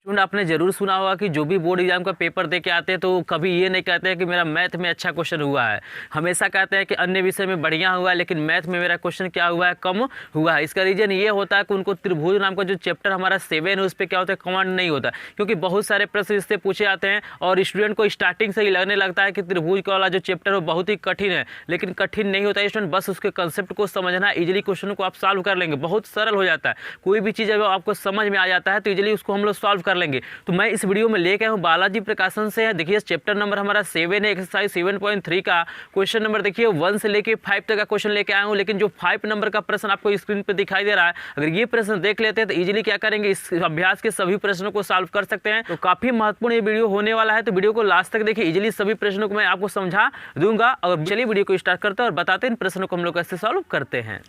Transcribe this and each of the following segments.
आपने जरूर सुना होगा कि जो भी बोर्ड एग्जाम का पेपर दे के आते हैं तो कभी ये नहीं कहते हैं कि मेरा मैथ में अच्छा क्वेश्चन हुआ है, हमेशा कहते हैं कि अन्य विषय में बढ़िया हुआ है लेकिन मैथ में मेरा क्वेश्चन क्या हुआ है, कम हुआ है। इसका रीजन ये होता है कि उनको त्रिभुज नाम का जो चैप्टर हमारा 7 है उस पर क्या होता है, कमांड नहीं होता, क्योंकि बहुत सारे प्रश्न इससे पूछे जाते हैं और स्टूडेंट को स्टार्टिंग से ही लगने लगता है कि त्रिभुज वाला जो चैप्टर है बहुत ही कठिन है, लेकिन कठिन नहीं होता है स्टूडेंट, बस उसके कंसेप्ट को समझना, इजिली क्वेश्चन को आप सॉल्व कर लेंगे, बहुत सरल हो जाता है। कोई भी चीज़ अगर आपको समझ में आ जाता है तो इजिली उसको हम लोग सॉल्व कर लेंगे। तो मैं इस वीडियो में लेके आया हूँ बालाजी प्रकाशन से। देखिए चैप्टर नंबर हमारा 7 है, एक्सरसाइज 7.3 का क्वेश्चन नंबर देखिए 1 से लेके 5 तक का क्वेश्चन लेके आया हूँ, लेकिन जो 5 नंबर का प्रश्न आपको स्क्रीन पे दिखाई दे रहा है, अगर ये प्रश्न देख लेते हैं तो इजीली क्या करेंगे, इस अभ्यास के सभी प्रश्नों को सॉल्व कर सकते हैं। तो काफी महत्वपूर्ण ये वीडियो होने वाला है, तो वीडियो को लास्ट तक देखिए, इजीली सभी प्रश्नों को मैं आपको समझा दूंगा। और चलिए वीडियो को स्टार्ट करते हैं और बताते हैं इन प्रश्नों को हम लोग कैसे सॉल्व करते हैं।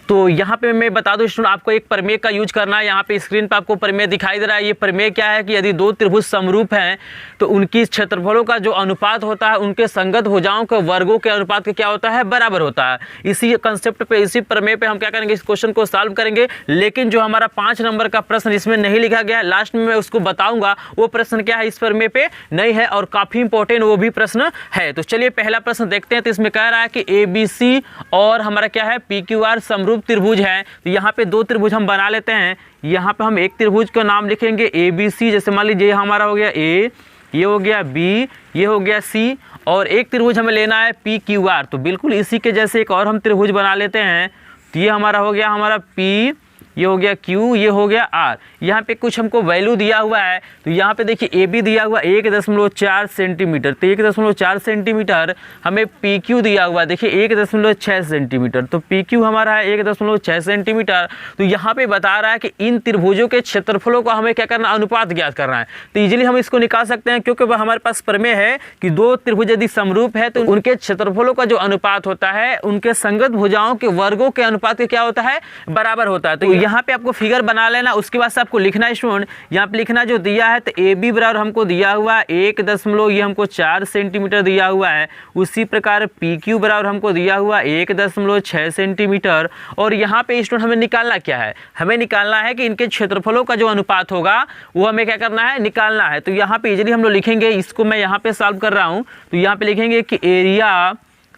तो यहाँ पे मैं बता दूं स्टूडेंट, आपको एक प्रमेय का यूज करना है। यहाँ पे स्क्रीन पे आपको प्रमेय दिखाई दे रहा है। ये प्रमेय क्या है कि यदि दो त्रिभुज समरूप हैं तो उनकी क्षेत्रफलों का जो अनुपात होता है उनके संगत भुजाओं के वर्गों के अनुपात के क्या होता है, बराबर होता है। इसी कंसेप्ट पे, इसी प्रमेय पे हम क्या करेंगे, इस क्वेश्चन को सॉल्व करेंगे। लेकिन जो हमारा 5 नंबर का प्रश्न इसमें नहीं लिखा गया है, लास्ट में मैं उसको बताऊंगा वो प्रश्न क्या है, इस प्रमेय पे नहीं है और काफी इंपॉर्टेंट वो भी प्रश्न है। तो चलिए पहला प्रश्न देखते हैं। तो इसमें कह रहा है कि ABC और हमारा क्या है PQR समरूप त्रिभुज है। तो यहाँ पे दो त्रिभुज हम बना लेते हैं। यहाँ पे हम एक त्रिभुज का नाम लिखेंगे ABC, जैसे मान लीजिए हमारा हो गया A, ये हो गया B, ये हो गया C, और एक त्रिभुज हमें लेना है PQR। तो बिल्कुल इसी के जैसे एक और हम त्रिभुज बना लेते हैं। तो ये हमारा हो गया हमारा P, ये हो गया Q, ये हो गया R। यहाँ पे कुछ हमको वैल्यू दिया हुआ है। तो यहाँ पे देखिए AB दिया हुआ 1.4 सेंटीमीटर, तो 1.4 सेंटीमीटर हमें PQ दिया हुआ है, देखिए 1.6 सेंटीमीटर। तो PQ हमारा है 1.6 सेंटीमीटर। तो यहाँ पे बता रहा है कि इन त्रिभुजों के क्षेत्रफलों का हमें क्या करना, अनुपात ज्ञात करना है। तो इजीली हम इसको निकाल सकते हैं, क्योंकि हमारे पास प्रमेय है कि दो त्रिभुज यदि समरूप है तो उनके क्षेत्रफलों का जो अनुपात होता है उनके संगत भुजाओं के वर्गों के अनुपात के क्या होता है, बराबर होता है। तो यहाँ पे आपको फिगर बना लेना, उसके बाद से आपको लिखना है स्टूडेंट, यहाँ पे लिखना जो दिया है तो AB बराबर हमको दिया हुआ है 1.4 सेंटीमीटर दिया हुआ है। उसी प्रकार PQ बराबर हमको दिया हुआ 1.6 सेंटीमीटर। और यहाँ पे स्टूडेंट हमें निकालना क्या है, हमें निकालना है कि इनके क्षेत्रफलों का जो अनुपात होगा वो हमें क्या करना है, निकालना है। तो यहाँ पे इजीली हम लोग लिखेंगे, इसको मैं यहाँ पे सॉल्व कर रहा हूँ। तो यहाँ पे लिखेंगे कि एरिया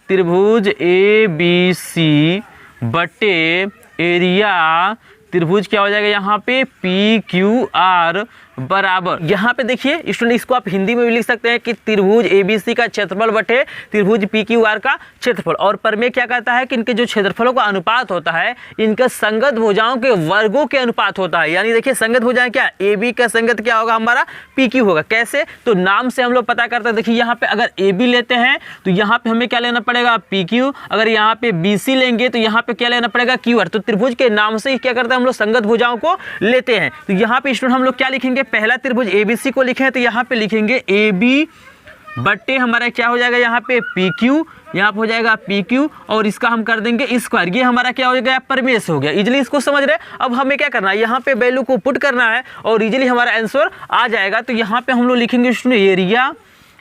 त्रिभुज ABC बटे एरिया त्रिभुज क्या हो जाएगा यहाँ पे PQR बराबर, यहाँ पे देखिए स्टूडेंट, इसको आप हिंदी में भी लिख सकते हैं कि त्रिभुज ABC का क्षेत्रफल बटे त्रिभुज PQR का क्षेत्रफल। और प्रमेय क्या कहता है कि इनके जो क्षेत्रफलों का अनुपात होता है इनके संगत भुजाओं के वर्गों के अनुपात होता है। यानी देखिए संगत भुजाएं क्या, AB का संगत क्या होगा, हमारा PQ होगा। कैसे, तो नाम से हम लोग पता करते हैं। देखिए यहाँ पे अगर AB लेते हैं तो यहाँ पे हमें क्या लेना पड़ेगा, PQ। अगर यहाँ पे BC लेंगे तो यहाँ पे क्या लेना पड़ेगा, QR। तो त्रिभुज के नाम से ही क्या करते हैं, हम लोग संगत भुजाओं को लेते हैं। तो यहाँ पे स्टूडेंट हम लोग क्या लिखेंगे, पहला त्रिभुज ABC को लिखे हैं तो यहाँ पे लिखेंगे AB बट्टे हमारा क्या हो जाएगा यहाँ पे PQ, यहाँ पे हो जाएगा PQ और इसका हम कर देंगे स्क्वायर। ये हमारा क्या हो गया, प्रमेय से हो गया। इजीली इसको समझ रहे हैं। अब हमें क्या करना है, यहाँ पे वैल्यू को पुट करना है और इजीली हमारा आंसर आ जाएगा। तो यहाँ पे हम लोग लिखेंगे एरिया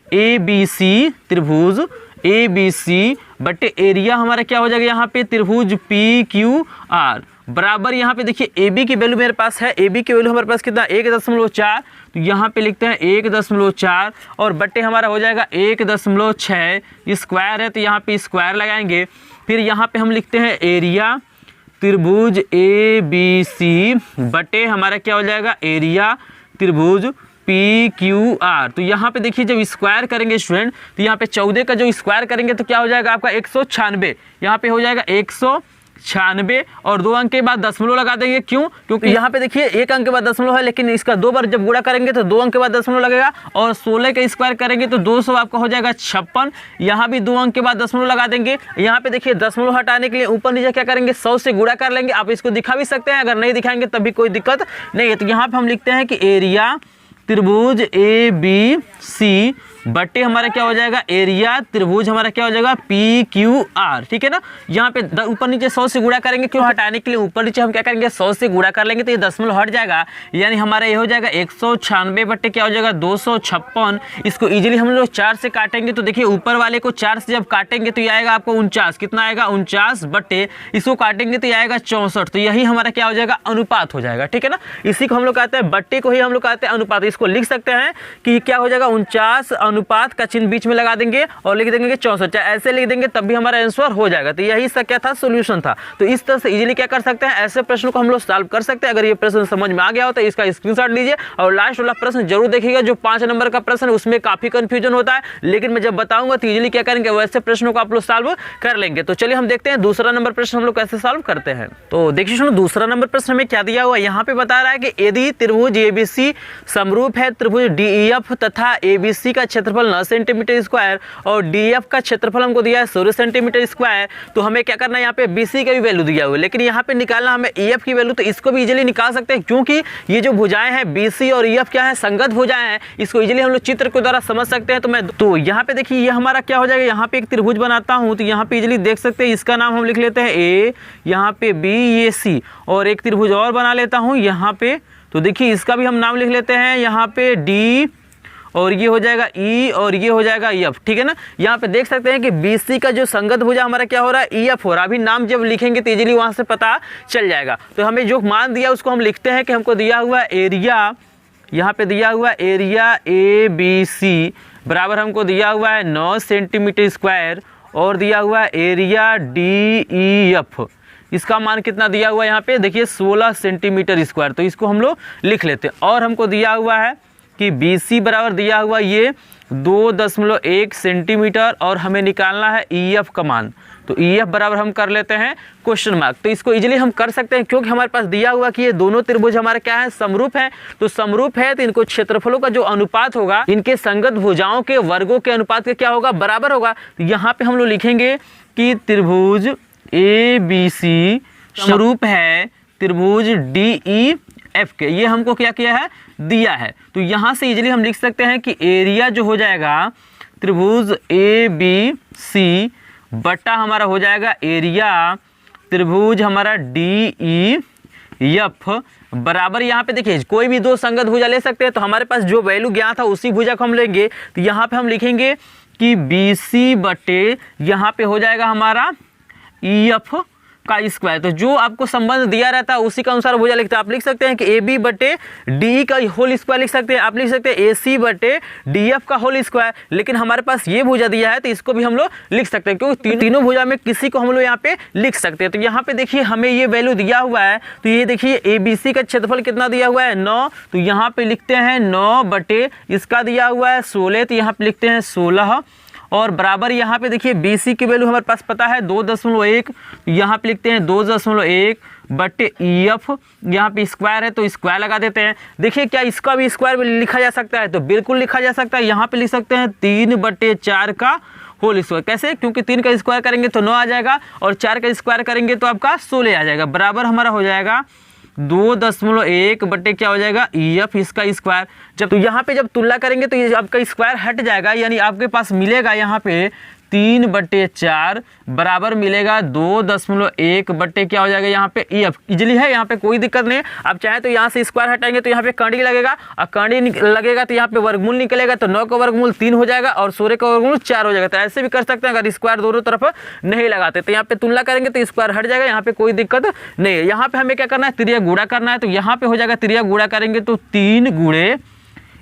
ABC त्रिभुज ABC बटे एरिया हमारा क्या हो जाएगा यहाँ पे त्रिभुज PQR बराबर, यहाँ पे देखिए AB की वैल्यू मेरे पास है, AB की वैल्यू हमारे पास कितना 1.4, तो यहाँ पे लिखते हैं 1.4 और बट्टे हमारा हो जाएगा 1.6, स्क्वायर है तो यहाँ पे स्क्वायर लगाएंगे। फिर यहाँ पे हम लिखते हैं एरिया त्रिभुज ABC बटे हमारा क्या हो जाएगा, एरिया त्रिभुज PQR। तो यहाँ पे देखिए जब स्क्वायर करेंगे स्टूडेंट, तो यहाँ पे 14 का जो स्क्वायर करेंगे तो क्या हो जाएगा आपका 196, यहाँ पे हो जाएगा 196 और 2 अंक के बाद दशमलव लगा देंगे। क्यों, क्योंकि यहाँ पे देखिए 1 अंक के बाद दशमलव है, लेकिन इसका 2 बार जब गुणा करेंगे तो 2 अंक के बाद दशमलव लगेगा। और 16 का स्क्वायर करेंगे तो 200 आपका हो जाएगा 56, यहाँ भी 2 अंक के बाद दशमलव लगा देंगे। यहाँ पे देखिए दशमलव हटाने के लिए ऊपर नीचे क्या करेंगे, 100 से गुणा कर लेंगे। आप इसको दिखा भी सकते हैं, अगर नहीं दिखाएंगे तब भी कोई दिक्कत नहीं है। तो यहाँ पे हम लिखते हैं कि एरिया त्रिभुज ए बी सी बटे हमारा क्या हो जाएगा एरिया त्रिभुज हमारा क्या हो जाएगा पी क्यू आर, ठीक है ना। यहाँ पे ऊपर नीचे 100 से गुणा करेंगे, क्यों हटाने के लिए ऊपर नीचे हम क्या करेंगे 100 से गुणा कर लेंगे तो ये दशमलव हट जाएगा, यानी हमारा ये हो जाएगा 196 बटे क्या हो जाएगा 256। इसको इजीली हम लोग 4 से काटेंगे तो देखिए ऊपर वाले को 4 से जब काटेंगे तो ये आएगा आपको 49, कितना आएगा 49 बटे इसको काटेंगे तो ये आएगा 64। तो यही हमारा क्या हो जाएगा अनुपात हो जाएगा, ठीक है ना। इसी को हम लोग कहते हैं बट्टे को ही हम लोग कहते हैं अनुपात। इसको लिख सकते हैं कि क्या हो जाएगा 49 अनुपात का चिन्ह बीच में लगा देंगे और लिख देंगे 64, चाहे ऐसे लिख देंगे तब भी हमारा आंसर हो जाएगा। तो यही इसका क्या था सोल्यूशन था। तो इस तरह से इजीली क्या कर सकते हैं ऐसे प्रश्नों को हम लोग सॉल्व कर सकते हैं। अगर ये प्रश्न समझ में आ गया हो तो इसका स्क्रीनशॉट लीजिए और लास्ट वाला प्रश्न जरूर देखिएगा जो 5 नंबर का प्रश्न है उसमें काफी कंफ्यूजन होता है, लेकिन मैं जब बताऊंगा तो इजीली क्या करेंगे वैसे प्रश्नों को आप लोग सॉल्व कर लेंगे। तो चलिए हम देखते हैं दूसरा नंबर प्रश्न हम लोग कैसे सॉल्व करते हैं। तो देखिए सुनो दूसरा नंबर प्रश्न हमें क्या दिया हुआ है, यहाँ पे बता रहा है कि यदि त्रिभुज एबीसी समरूप है त्रिभुज डीईएफ तथा एबीसी का क्षेत्रफल 9 सेंटीमीटर स्क्वायर और डीएफ का क्षेत्रफल हमको दिया है 16 सेंटीमीटर स्क्वायर, तो हमें क्या करना है यहाँ पे बीसी का भी वैल्यू दिया हुआ है, लेकिन यहाँ पे निकालना हमें ईएफ की वैल्यू। तो इसको भी इजीली निकाल सकते हैं क्योंकि ये जो भुजाएं हैं बीसी और ईएफ क्या है संगत भुजाएं हैं। इसको इजीली हम लोग चित्र के द्वारा समझ सकते हैं। तो यहाँ पे देखिए ये हमारा क्या हो जाएगा, यहाँ पे एक त्रिभुज बनाता हूँ तो यहाँ पे इजीली देख सकते हैं इसका नाम हम लिख लेते हैं ए, यहाँ पे बी, ये सी, और एक त्रिभुज और बना लेता हूँ यहाँ पे। तो देखिए इसका भी हम नाम लिख लेते हैं यहाँ पे डी, और ये हो जाएगा ई, और ये हो जाएगा एफ, ठीक है ना। यहाँ पे देख सकते हैं कि बीसी का जो संगत भुजा हमारा क्या हो रहा है ईएफ हो रहा है। अभी नाम जब लिखेंगे तो इजीली वहाँ से पता चल जाएगा। तो हमें जो मान दिया उसको हम लिखते हैं कि हमको दिया हुआ एरिया, यहाँ पे दिया हुआ एरिया ए बी सी बराबर हमको दिया हुआ है 9 सेंटीमीटर स्क्वायर और दिया हुआ एरिया डी ई एफ, इसका मान कितना दिया हुआ है यहाँ पे देखिए 16 सेंटीमीटर स्क्वायर। तो इसको हम लोग लिख लेते हैं। और हमको दिया हुआ है कि BC बराबर दिया हुआ ये 2.1 सेंटीमीटर और हमें निकालना है EF का मान। तो EF बराबर हम कर लेते हैं क्वेश्चन मार्क। तो इसको इजीली हम कर सकते हैं क्योंकि हमारे पास दिया हुआ कि ये दोनों त्रिभुज हमारे क्या है समरूप हैं। तो समरूप है तो इनको क्षेत्रफलों का जो अनुपात होगा इनके संगत भुजाओं के वर्गों के अनुपात के क्या होगा बराबर होगा। तो यहाँ पे हम लोग लिखेंगे कि त्रिभुज ABC समरूप है त्रिभुज DEF के, ये हमको क्या किया है दिया है। तो यहाँ से इजीली हम लिख सकते हैं कि एरिया जो हो जाएगा त्रिभुज ABC बटा हमारा हो जाएगा एरिया त्रिभुज हमारा DEF बराबर, यहाँ पे देखिए कोई भी दो संगत भुजा ले सकते हैं। तो हमारे पास जो वैल्यू ज्ञात था उसी भुजा को हम लेंगे। तो यहाँ पे हम लिखेंगे कि BC बटे यहाँ पे हो जाएगा हमारा EF का स्क्वायर। तो जो आपको संबंध दिया रहता है उसी का अनुसार भुजा लिखते हैं। आप लिख सकते हैं कि AB बटे DE का होल स्क्वायर लिख सकते हैं, आप लिख सकते हैं AC बटे DF का होल स्क्वायर। लेकिन हमारे पास ये भुजा दिया है तो इसको भी हम लोग लिख सकते हैं क्योंकि तीनों भुजा में किसी को हम लोग यहाँ पे लिख सकते हैं। तो यहाँ पे देखिए हमें ये वैल्यू दिया हुआ है। तो ये देखिए ABC का क्षेत्रफल कितना दिया हुआ है 9, तो यहाँ पे लिखते हैं 9 बटे इसका दिया हुआ है 16, तो यहाँ पे लिखते हैं 16 और बराबर यहाँ पे देखिए BC की वैल्यू हमारे पास पता है 2.1, यहाँ पे लिखते हैं 2.1 बटे EF, यहाँ पे स्क्वायर है तो स्क्वायर लगा देते हैं। देखिए क्या इसका भी स्क्वायर लिखा जा सकता है, तो बिल्कुल लिखा जा सकता है। यहाँ पे लिख सकते हैं 3/4 का होल स्क्वायर। कैसे, क्योंकि 3 का स्क्वायर करेंगे तो 9 आ जाएगा और 4 का स्क्वायर करेंगे तो आपका 16 आ जाएगा। बराबर हमारा हो जाएगा 2.1 बटे क्या हो जाएगा EF इसका स्क्वायर। जब तो यहाँ पे जब तुलना करेंगे तो ये आपका स्क्वायर हट जाएगा, यानी आपके पास मिलेगा यहाँ पे 3/4 बराबर मिलेगा 2.1 बटे क्या हो जाएगा यहाँ पे EF। इजीली है, यहाँ पे कोई दिक्कत नहीं है। आप चाहे तो यहाँ से स्क्वायर हटाएंगे तो यहाँ पे कंडी लगेगा और कंडी लगेगा तो यहाँ पे वर्गमूल निकलेगा। तो 9 का वर्गमूल 3 हो जाएगा और 16 का वर्गमूल 4 हो जाएगा। तो ऐसे भी कर सकते हैं अगर स्क्वायर दोनों तरफ नहीं लगाते। तो यहाँ पे तुलना करेंगे तो स्क्वायर हट जाएगा, यहाँ पे कोई दिक्कत नहीं है। यहाँ पे हमें क्या करना है त्रिज्या गुणा करना है। तो यहाँ पे हो जाएगा त्रिज्या गुणा करेंगे तो 3 गुणे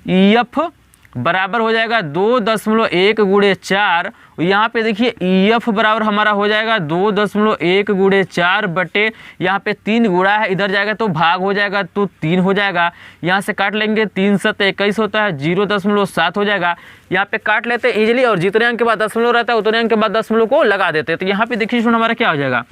EF बराबर हो जाएगा 2.1 गुणे 4। यहाँ पे देखिए EF बराबर हमारा हो जाएगा 2.1 गुणे 4 बटे यहाँ पे 3 गुणा है, इधर जाएगा तो भाग हो जाएगा तो 3 हो जाएगा। यहाँ से काट लेंगे 3 7 21 होता है, 0.7 हो जाएगा। यहाँ पे काट लेते हैं इजीली और जितने अंक के बाद दशमलव रहता है उतने अंक के बाद दशमलव को लगा देते हैं। तो यहाँ पे देखिए हमारा क्या हो जाएगा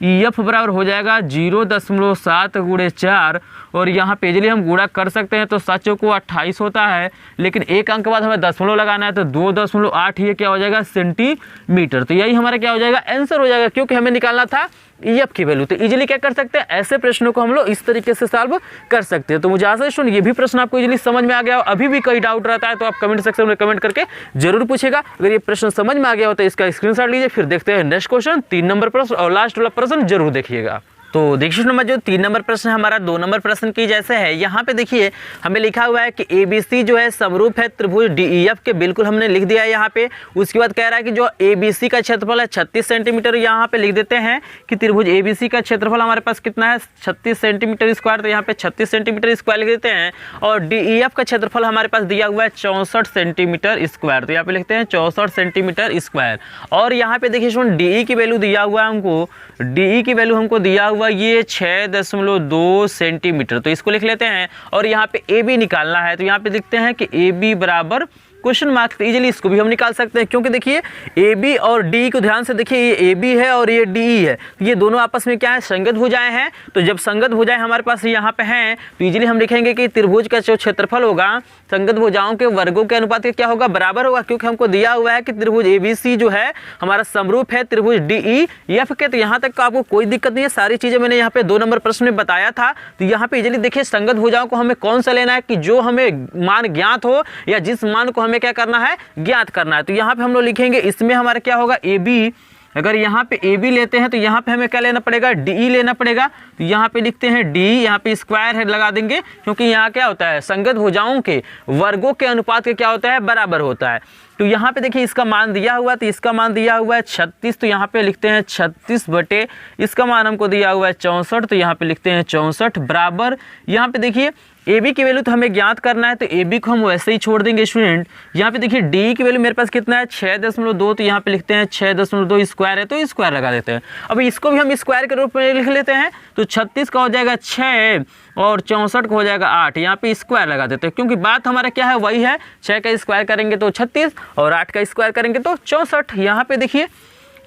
EF बराबर हो जाएगा 0.7 गुणे 4 और यहाँ पे इजीली हम गुणा कर सकते हैं, तो 7 चौको 28 होता है, लेकिन एक अंक के बाद हमें दशमलव लगाना है, तो 2.8 ये क्या हो जाएगा सेंटीमीटर। तो यही हमारा क्या हो जाएगा आंसर हो जाएगा, क्योंकि हमें निकालना था EF की वैल्यू। तो इजीली क्या कर सकते हैं, ऐसे प्रश्नों को हम लोग इस तरीके से सॉल्व कर सकते हैं। तो मुझे आशा है स्टूडेंट ये भी प्रश्न आपको इजीली समझ में आ गया हो। अभी भी कोई डाउट रहता है तो आप कमेंट सेक्शन में कमेंट करके जरूर पूछेगा। अगर ये प्रश्न समझ में आ गया हो तो इसका स्क्रीनशॉट लीजिए। फिर देखते हैं नेक्स्ट क्वेश्चन, 3 नंबर प्रश्न, और लास्ट वाला प्रश्न जरूर देखिएगा। तो देखिए स्टूडेंट, जो 3 नंबर प्रश्न हमारा 2 नंबर प्रश्न की जैसे है, यहाँ पे देखिए हमें लिखा हुआ है कि ABC जो है समरूप है त्रिभुज DEF के, बिल्कुल हमने लिख दिया है यहाँ पे। उसके बाद कह रहा है कि जो ABC का क्षेत्रफल है 36 सेंटीमीटर, यहाँ पे लिख देते हैं कि त्रिभुज ABC का क्षेत्रफल हमारे पास कितना है 36 सेंटीमीटर स्क्वायर, तो यहाँ पे 36 सेंटीमीटर स्क्वायर लिख देते हैं। और DEF का क्षेत्रफल हमारे पास दिया हुआ है 64 सेंटीमीटर स्क्वायर, तो यहाँ पे लिखते हैं 64 सेंटीमीटर स्क्वायर। और यहाँ पे देखिए स्टूडेंट DE की वैल्यू दिया हुआ है हमको, DE की वैल्यू हमको दिया हुआ ये 6.2 सेंटीमीटर, तो इसको लिख लेते हैं। और यहाँ पे AB निकालना है, तो यहाँ पे लिखते हैं कि AB बराबर क्वेश्चन मार्क, तो इजीली इसको भी हम निकाल सकते हैं, क्योंकि देखिए AB और DE को ध्यान से देखिए, ये AB है और ये DE है, तो ये दोनों आपस में क्या है संगत भुजाएं हैं। तो जब संगत भुजाएं हमारे पास यहाँ पे हैं तो इजीली हम लिखेंगे कि त्रिभुज का जो क्षेत्रफल होगा संगत भुजाओं के वर्गों के अनुपात के क्या होगा बराबर होगा, क्योंकि हमको दिया हुआ है कि त्रिभुज ABC जो है हमारा समरूप है त्रिभुज DEF के। तो यहाँ तक का आपको कोई दिक्कत नहीं है, सारी चीजें मैंने यहाँ पे 2 नंबर प्रश्न में बताया था। तो यहाँ पे इजीली देखिए संगत भुजाओं को हमें कौन सा लेना है कि जो हमें मान ज्ञात हो या जिस मान को हमें क्या करना है ज्ञात करना है। तो यहाँ पे हम लोग लिखेंगे इसमें हमारा क्या होगा AB, अगर यहाँ पे AB लेते हैं तो यहाँ पे हमें क्या लेना पड़ेगा DE लेना पड़ेगा। तो यहाँ पे लिखते हैं D, यहाँ पे स्क्वायर है लगा देंगे, क्योंकि यहाँ क्या होता है संगत भुजाओं के वर्गों के अनुपात के क्या होता है बराबर होता है। तो यहाँ पे देखिए इसका मान दिया हुआ है, तो इसका मान दिया हुआ है 36, तो यहाँ पे लिखते हैं 36 बटे इसका मान हमको दिया हुआ है 64, तो यहाँ पे लिखते हैं 64 बराबर। यहाँ पे देखिए AB की वैल्यू तो हमें ज्ञात करना है, तो AB को हम वैसे ही छोड़ देंगे स्टूडेंट। यहाँ पे देखिए DE की वैल्यू मेरे पास कितना है 6.2, तो यहाँ पे लिखते हैं 6.2 स्क्वायर है, तो स्क्वायर लगा देते हैं। अब इसको भी हम स्क्वायर के रूप में लिख लेते हैं, तो 36 का हो जाएगा 6 और 64 का हो जाएगा 8, यहाँ पे स्क्वायर लगा देते हैं, क्योंकि बात हमारा क्या है वही है, 6 का स्क्वायर करेंगे तो 36 और 8 का स्क्वायर करेंगे तो 64। यहाँ पे देखिए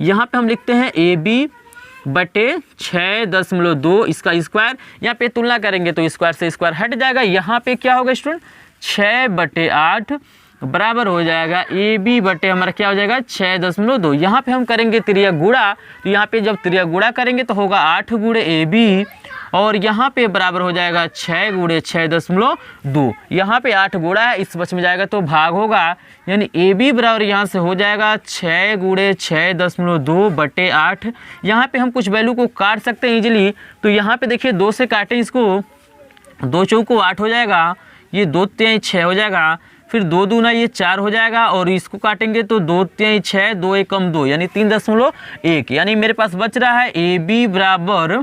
यहाँ पे हम लिखते हैं AB बटे 6.2 इसका स्क्वायर, यहाँ पे तुलना करेंगे तो स्क्वायर से स्क्वायर हट जाएगा। यहाँ पे क्या होगा स्टूडेंट 6/8 बराबर हो जाएगा AB बटे हमारा क्या हो जाएगा 6.2। यहाँ पे हम करेंगे त्रिया गुणा, तो यहाँ पे जब त्रिया गुणा करेंगे तो होगा 8 गुणे AB, और यहाँ पे बराबर हो जाएगा 6 गुणे 6.2। यहाँ पे 8 गुणा है, इस बच में जाएगा तो भाग होगा, यानी AB बराबर यहाँ से हो जाएगा 6 गुणे 6.2 बटे 8। यहाँ पे हम कुछ वैल्यू को काट सकते हैं इजीली, तो यहाँ पे देखिए 2 से काटें इसको, 2 चौको 8 हो जाएगा, ये 2 3 6 हो जाएगा, फिर 2 दूना ये 4 हो जाएगा, और इसको काटेंगे तो 2 3 6, 2 1 2 यानी 3.1, यानी मेरे पास बच रहा है AB बराबर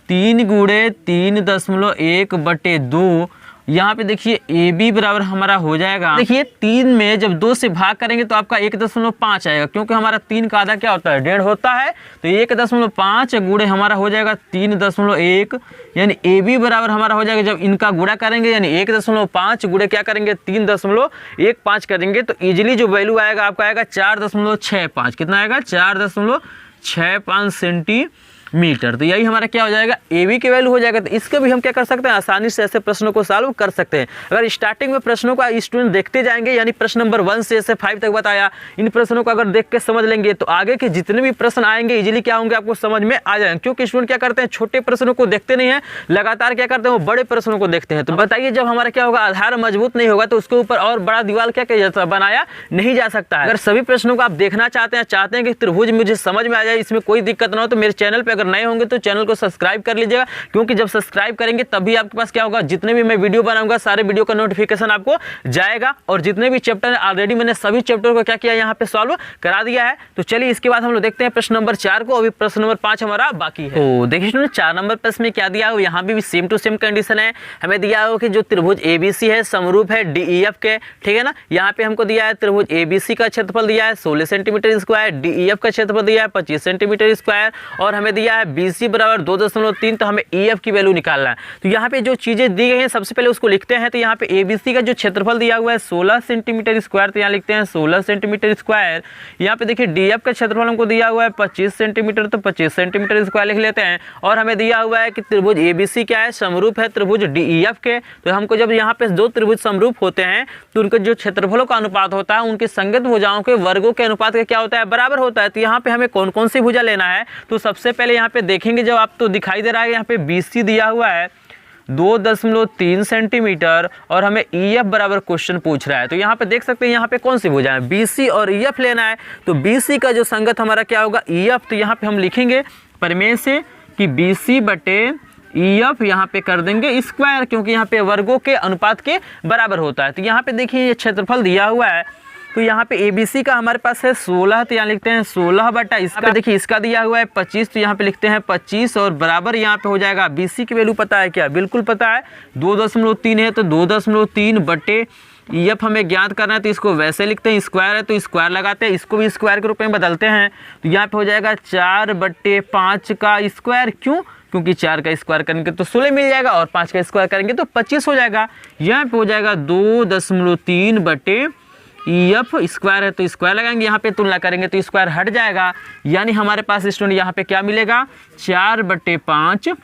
3 गुणे 3.1 बटे 2। यहाँ पे देखिए AB बराबर हमारा हो जाएगा, देखिए 3 में जब 2 से भाग करेंगे तो आपका 1.5 आएगा, क्योंकि हमारा 3 का आधा क्या होता है 1.5 होता है, तो 1.5 गुणे हमारा हो जाएगा 3.1, यानी AB बराबर हमारा हो जाएगा, जब इनका गुणा करेंगे यानी 1.5 गुणे क्या करेंगे 3.15 करेंगे, तो इजीली जो वैल्यू आएगा आपका आएगा 4.65, कितना आएगा 4.65 सेंटीमीटर। तो यही हमारा क्या हो जाएगा AB की वैल्यू हो जाएगा। तो इसको भी हम क्या कर सकते हैं आसानी से ऐसे प्रश्नों को सॉल्व कर सकते हैं। अगर स्टार्टिंग में प्रश्नों को स्टूडेंट देखते जाएंगे, यानी प्रश्न नंबर 1 से ऐसे 5 तक बताया, इन प्रश्नों को अगर देख के समझ लेंगे तो आगे के जितने भी प्रश्न आएंगे इजीली क्या होंगे आपको समझ में आ जाएंगे, क्योंकि स्टूडेंट क्या करते हैं छोटे प्रश्नों को देखते नहीं है, लगातार क्या करते हैं वो बड़े प्रश्नों को देखते हैं। तो बताइए जब हमारा क्या होगा आधार मजबूत नहीं होगा तो उसके ऊपर और बड़ा दीवार क्या बनाया नहीं जा सकता है। अगर सभी प्रश्नों को आप देखना चाहते हैं कि त्रिभुज मुझे समझ में आ जाए, इसमें कोई दिक्कत ना हो, तो मेरे चैनल पर अगर नए होंगे तो चैनल को सब्सक्राइब कर लीजिएगा, क्योंकि जब सब्सक्राइब करेंगे तभी आपके पास क्या होगा जितने भी मैं वीडियो बनाऊंगा सारे वीडियो का नोटिफिकेशन आपको जाएगा, और जितने भी चैप्टर ऑलरेडी मैंने सभी चैप्टर को क्या किया यहाँ पे सॉल्व करा दिया है। तो चलिए इसके बाद हम लोग देखते हैं प्रश्न नंबर 4 को, अभी प्रश्न नंबर 5 हमारा बाकी है। तो देखिए स्टूडेंट 4 नंबर प्रश्न में क्या दिया हो, यहाँ भी सेम टू सेम कंडीशन है। हमें दिया हो कि जो त्रिभुज ABC है समरूप है DEF के, ठीक है ना। यहाँ पे हमको दिया है त्रिभुज ABC का क्षेत्रफल दिया है 16 सेंटीमीटर स्क्वायर, DEF का क्षेत्रफल दिया है 25 सेंटीमीटर स्क्वायर, और हमें दिया दिया है BC बराबर 2.3, तो हमें EF की वैल्यू निकालना है। तो यहाँ पे जो चीज़ें दी गई हैं सबसे पहले उसको लिखते हैं। तो यहाँ पे ABC का जो क्षेत्रफल दिया हुआ है 16 सेंटीमीटर स्क्वायर, तो यहाँ लिखते हैं 16 सेंटीमीटर स्क्वायर। यहाँ पे देखिए DF का क्षेत्रफल हमको दिया हुआ है 25 सेंटीमीटर, तो 25 सेंटीमीटर स्क्वायर लिख लेते हैं। और हमें दिया हुआ है कि त्रिभुज ABC क्या है, समरूप है त्रिभुज DEF के। तो हमको जब यहाँ पे दो त्रिभुज समरूप होते हैं तो उनके जो क्षेत्रफलों का अनुपात होता है उनके संगत भुजाओं के वर्गों के अनुपात का क्या होता है, बराबर होता है। तो यहाँ पे हमें कौन कौन सी भुजा लेना है, तो सबसे पहले यहाँ पे देखेंगे, जब आप तो दिखाई दे रहा है यहाँ पे BC दिया हुआ है 2.3 सेंटीमीटर और हमें EF बराबर क्वेश्चन पूछ रहा है। तो यहाँ पे देख सकते हैं यहाँ पे कौन सी भुजा है, BC और EF लेना है। तो BC का जो संगत हमारा क्या होगा, EF। तो यहाँ पे हम लिखेंगे प्रमेय से कि BC बटे EF यहाँ पे कर देंगे स्क्वायर, क्योंकि यहाँ पे वर्गों के अनुपात के बराबर होता है। तो यहाँ पे देखिए ये क्षेत्रफल दिया हुआ है, तो यहाँ पे ABC का हमारे पास है 16, तो यहाँ लिखते हैं 16 बटा इसका, देखिए इसका दिया हुआ है 25, तो यहाँ पे लिखते हैं 25 और बराबर यहाँ पे हो जाएगा। BC की वैल्यू पता है क्या, बिल्कुल पता है 2.3 है, तो 2.3 बटे EF हमें ज्ञात करना है। तो इसको वैसे लिखते हैं, स्क्वायर है तो स्क्वायर लगाते हैं, इसको भी स्क्वायर के रूप में बदलते हैं। तो यहाँ पे हो जाएगा 4/5 का स्क्वायर, क्यों, क्योंकि 4 का स्क्वायर करेंगे तो 16 मिल जाएगा और 5 का स्क्वायर करेंगे तो 25 हो जाएगा। यहाँ पे हो जाएगा 2.3 बटे EF, स्क्वायर है तो स्क्वायर लगाएंगे, यहाँ पे तुलना करेंगे तो स्क्वायर हट जाएगा, यानी हमारे पास स्टूडेंट यहाँ पे क्या मिलेगा 4/5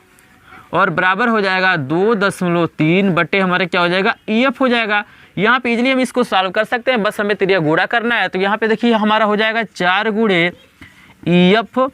और बराबर हो जाएगा 2.3 बटे हमारे क्या हो जाएगा EF हो जाएगा। यहाँ पे इजीली हम इसको सॉल्व कर सकते हैं, बस हमें त्रिज्या गुणा करना है। तो यहाँ पे देखिए हमारा हो जाएगा 4 गुणे EF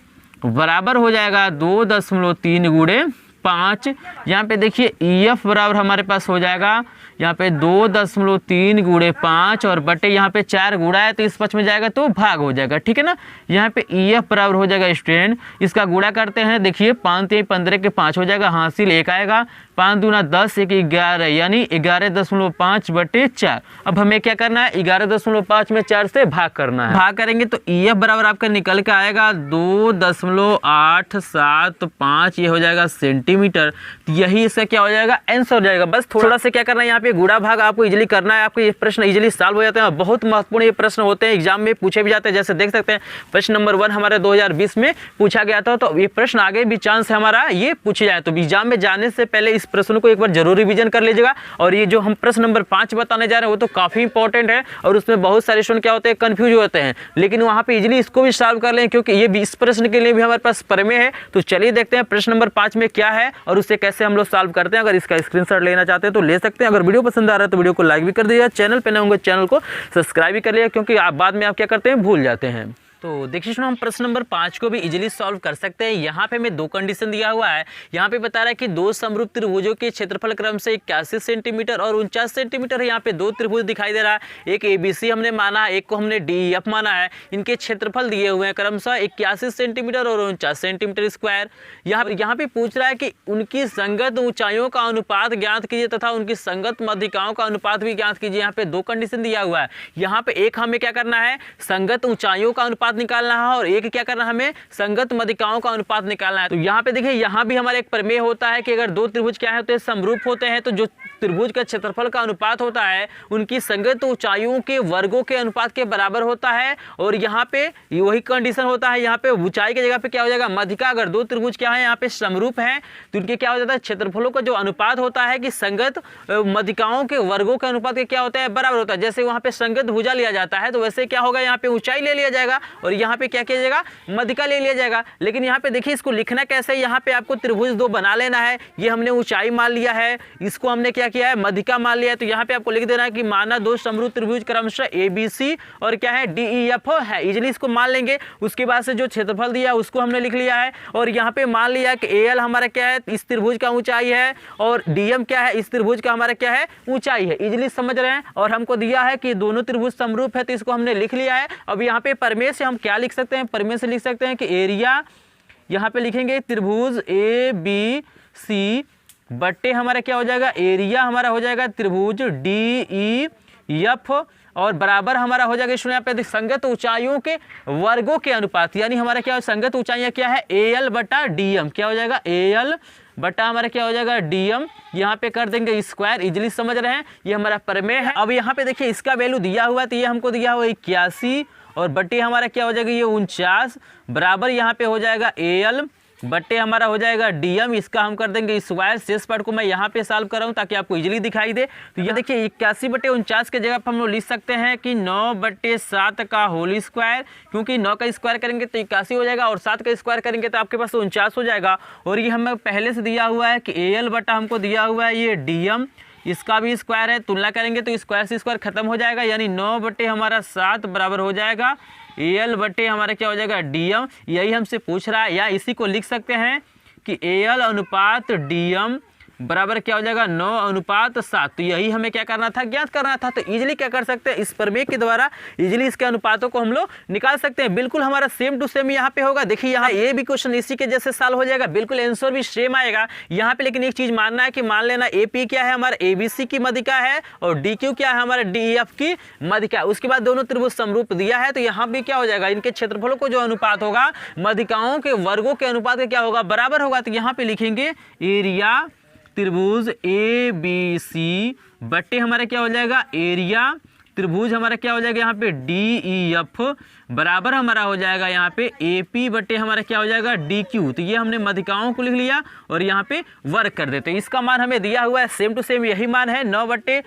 बराबर हो जाएगा 2.3 गुणे 5। यहाँ पे देखिए EF बराबर हमारे पास हो जाएगा यहाँ पे 2.3 गुणे 5 और बटे यहाँ पे 4 गुणा है तो इस पक्ष में जाएगा तो भाग हो जाएगा, ठीक है ना। यहाँ पे EF बराबर हो जाएगा स्टूडेंट, इसका गुणा करते हैं, देखिए 5 3 15 के 5 हो जाएगा, हासिल 1 आएगा, 5 दूना 10 1 11 यानी 11.5 बटे 4। अब हमें क्या करना है, 11.5 में 4 से भाग करना है। भाग करेंगे तो EF बराबर आपका निकल के आएगा 2.875, ये हो जाएगा सेंटीमीटर। यही इसका क्या हो जाएगा, आंसर हो जाएगा। बस थोड़ा सा क्या करना है, यहाँ पे गुणा भाग आपको इजीली करना है, आपको ये प्रश्न इजीली सॉल्व हो जाते हैं। बहुत महत्वपूर्ण ये प्रश्न होते हैं, एग्जाम में पूछे भी जाते हैं। जैसे देख सकते हैं प्रश्न नंबर 1 हमारे 2020 में पूछा गया था, तो ये प्रश्न आगे भी चांस है हमारा ये पूछे जाए। तो एग्जाम में जाने से पहले इस प्रश्न को एक बार जरूर रिवीजन कर लीजिएगा। और ये जो हम प्रश्न नंबर 5 बताने जा रहे हैं वो तो काफी इंपॉर्टेंट है और उसमें बहुत सारे स्टूडेंट क्या होते हैं, कंफ्यूज होते हैं, लेकिन वहाँ पे इजीली इसको भी सॉल्व कर लें, क्योंकि ये भी इस प्रश्न के लिए भी हमारे पास प्रमेय है। तो चलिए देखते हैं प्रश्न नंबर 5 में क्या है और उससे कैसे हम लोग सॉल्व करते हैं। अगर इसका स्क्रीनशॉट लेना चाहते हैं तो ले सकते हैं। अगर वीडियो पसंद आ रहा है तो वीडियो को लाइक भी कर दीजिएगा, चैनल पे नए होंगे चैनल को सब्सक्राइब भी कर लिया, क्योंकि आप बाद में आप क्या करते हैं, भूल जाते हैं। तो देखिए हम प्रश्न नंबर 5 को भी इजीली सॉल्व कर सकते हैं। यहाँ पे हमें दो कंडीशन दिया हुआ है। यहाँ पे बता रहा है कि दो समरूप त्रिभुजों के क्षेत्रफल क्रम से 81 सेंटीमीटर और 49 सेंटीमीटर है। यहाँ पे दो त्रिभुज दिखाई दे रहा है, एक ABC हमने माना है, एक को हमने DEF माना है। इनके क्षेत्रफल दिए हुए हैं क्रमशः 81 सेंटीमीटर और 49 सेंटीमीटर स्क्वायर। यहाँ पे पूछ रहा है कि उनकी संगत ऊंचाइयों का अनुपात ज्ञात कीजिए तथा उनकी संगत माध्यिकाओं का अनुपात भी ज्ञात कीजिए। यहाँ पे दो कंडीशन दिया हुआ है। यहाँ पे एक हमें क्या करना है, संगत ऊंचाइयों का अनुपात निकालना है और एक क्या करना है, हमें संगत माध्यिकाओं का अनुपात निकालना है। तो यहाँ पे देखिए यहाँ भी हमारा एक प्रमेय होता है कि अगर दो त्रिभुज क्या होते हैं, समरूप होते हैं, तो जो त्रिभुज का क्षेत्रफल का अनुपात होता है उनकी संगत ऊंचाइयों के वर्गों के अनुपात के बराबर होता है। और यहाँ पे वही कंडीशन होता है, यहाँ पे ऊंचाई की जगह पे क्या हो जाएगा, माध्यिका। अगर दो त्रिभुज क्या है यहाँ पे समरूप है तो उनके क्या हो जाता है, क्षेत्रफलों का जो अनुपात होता है कि संगत माध्यिकाओं के वर्गों के अनुपात के क्या होता है, बराबर होता है। जैसे वहाँ पे संगत भुजा लिया जाता है तो वैसे क्या होगा, यहाँ पे ऊंचाई ले लिया जाएगा और यहाँ पे क्या किया जाएगा, माध्यिका ले लिया जाएगा। लेकिन यहाँ पे देखिए इसको लिखना कैसे, यहाँ पे आपको त्रिभुज दो बना लेना है। ये हमने ऊंचाई मान लिया है, इसको हमने क्या किया है, माध्यिका मान लिया है। तो यहाँ पे आपको लिख देना है कि माना दो समरूप त्रिभुज क्रमशः ABC और क्या है DEF है। इजीली इसको मान लेंगे। उसके बाद से जो क्षेत्रफल दिया है उसको हमने लिख लिया है और यहाँ पे मान लिया कि AL हमारा क्या है, इस त्रिभुज का ऊंचाई है और DM क्या है, इस त्रिभुज का हमारा क्या है, ऊंचाई है। इजीली समझ रहे हैं। और हमको दिया है कि दोनों त्रिभुज समरूप है तो इसको हमने लिख लिया है। अब यहाँ पे प्रमेय से हम क्या लिख सकते हैं, प्रमेय से लिख सकते हैं कि एरिया यहाँ पे लिखेंगे त्रिभुज ABC बट्टे हमारा क्या हो जाएगा, एरिया हमारा हो जाएगा त्रिभुज DEF और बराबर हमारा हो जाएगा यहाँ पे संगत ऊंचाइयों के वर्गों के अनुपात, यानी हमारा क्या संगत ऊंचाइयां क्या है, AL बटा DM क्या हो जाएगा, AL बटा हमारा क्या हो जाएगा DM। यहाँ पे कर देंगे स्क्वायर। इजीली समझ रहे हैं, ये हमारा प्रमेय है। अब यहाँ पे देखिए इसका वैल्यू दिया हुआ है, तो ये हमको दिया हुआ 81 और बटे हमारा क्या हो जाएगा, ये 49 बराबर यहाँ पे हो जाएगा AL बट्टे हमारा हो जाएगा डीएम, इसका हम कर देंगे स्क्वायर। शेष पार्ट को मैं यहाँ पे सॉल्व कर रहा हूँ ताकि आपको इजीली दिखाई दे। तो ये देखिए 81/49 के जगह पर हम लोग लिख सकते हैं कि 9/7 का होल स्क्वायर, क्योंकि 9 का स्क्वायर करेंगे तो 81 हो जाएगा और 7 का स्क्वायर करेंगे तो आपके पास 49 हो जाएगा। और ये हमें पहले से दिया हुआ है कि AL बटा हमको दिया हुआ है ये डीएम, इसका भी स्क्वायर है, तुलना करेंगे तो स्क्वायर से स्क्वायर खत्म हो जाएगा, यानी 9/7 बराबर हो जाएगा AL बटे हमारा क्या हो जाएगा डीएम। यही हमसे पूछ रहा है, या इसी को लिख सकते हैं कि AL अनुपात डीएम बराबर क्या हो जाएगा 9/7। तो यही हमें क्या करना था, ज्ञात करना था। तो इजीली क्या कर सकते हैं, इस प्रमेय के द्वारा इजीली इसके अनुपातों को हम लोग निकाल सकते हैं। बिल्कुल हमारा सेम टू सेम यहाँ पे होगा। देखिए यहाँ ये भी क्वेश्चन इसी के जैसे सॉल्व हो जाएगा, बिल्कुल आंसर भी सेम आएगा यहाँ पे। लेकिन एक चीज मानना है कि मान लेना AP क्या है हमारा ABC की माध्यिका है और DQ क्या है हमारा DF की माध्यिका। उसके बाद दोनों त्रिभुज समरूप दिया है, तो यहाँ भी क्या हो जाएगा, इनके क्षेत्रफलों को जो अनुपात होगा माध्यिकाओं के वर्गों के अनुपात का क्या होगा, बराबर होगा। तो यहाँ पे लिखेंगे एरिया त्रिभुज ABC बट्टे हमारा क्या हो जाएगा एरिया त्रिभुज हमारा क्या हो जाएगा यहाँ पे DEF बराबर हमारा हो जाएगा यहाँ पे AP बट्टे हमारा क्या हो जाएगा DQ। तो ये हमने माध्यिकाओं को लिख लिया और यहाँ पे वर्ग कर देते हैं। इसका मान हमें दिया हुआ है सेम टू सेम यही मान है, 9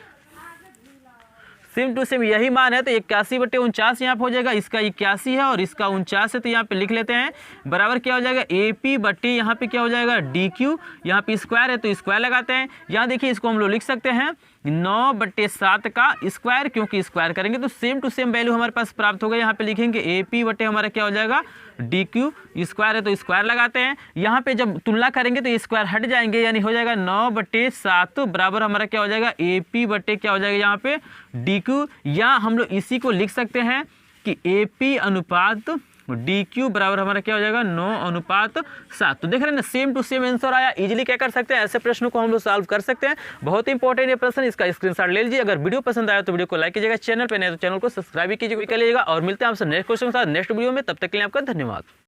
सेम टू सेम यही मान है। तो 81/49 यहाँ पे हो जाएगा, इसका 81 है और इसका 49 है, तो यहाँ पे लिख लेते हैं बराबर क्या हो जाएगा AP बट्टे यहाँ पे क्या हो जाएगा DQ। यहाँ पे स्क्वायर है तो स्क्वायर लगाते हैं। यहाँ देखिए इसको हम लोग लिख सकते हैं 9/7 का स्क्वायर, क्योंकि स्क्वायर करेंगे तो सेम टू सेम वैल्यू हमारे पास प्राप्त होगा। यहाँ पे लिखेंगे AP बटे हमारा क्या हो जाएगा DQ, स्क्वायर है तो स्क्वायर लगाते हैं। यहाँ पे जब तुलना करेंगे तो स्क्वायर हट जाएंगे, यानी हो जाएगा 9/7 बराबर हमारा क्या हो जाएगा AP बटे क्या हो जाएगा यहाँ पे DQ। या हम लोग इसी को लिख सकते हैं कि AP अनुपात DQ बराबर हमारा क्या हो जाएगा 9/7। तो देख रहे हैं ना, सेम टू सेम आंसर आया। इजीली क्या कर सकते हैं, ऐसे प्रश्नों को हम लोग सॉल्व कर सकते हैं। बहुत इंपॉर्टेंट ये प्रश्न, इसका स्क्रीनशॉट ले लीजिए। अगर वीडियो पसंद आया तो वीडियो को लाइक कीजिएगा, चैनल पे नए तो चैनल को सब्सक्राइब कीजिएगा। और मिलते हैं आपसे नेक्स्ट क्वेश्चन के साथ नेक्स्ट वीडियो में। तब तक के लिए आपका धन्यवाद।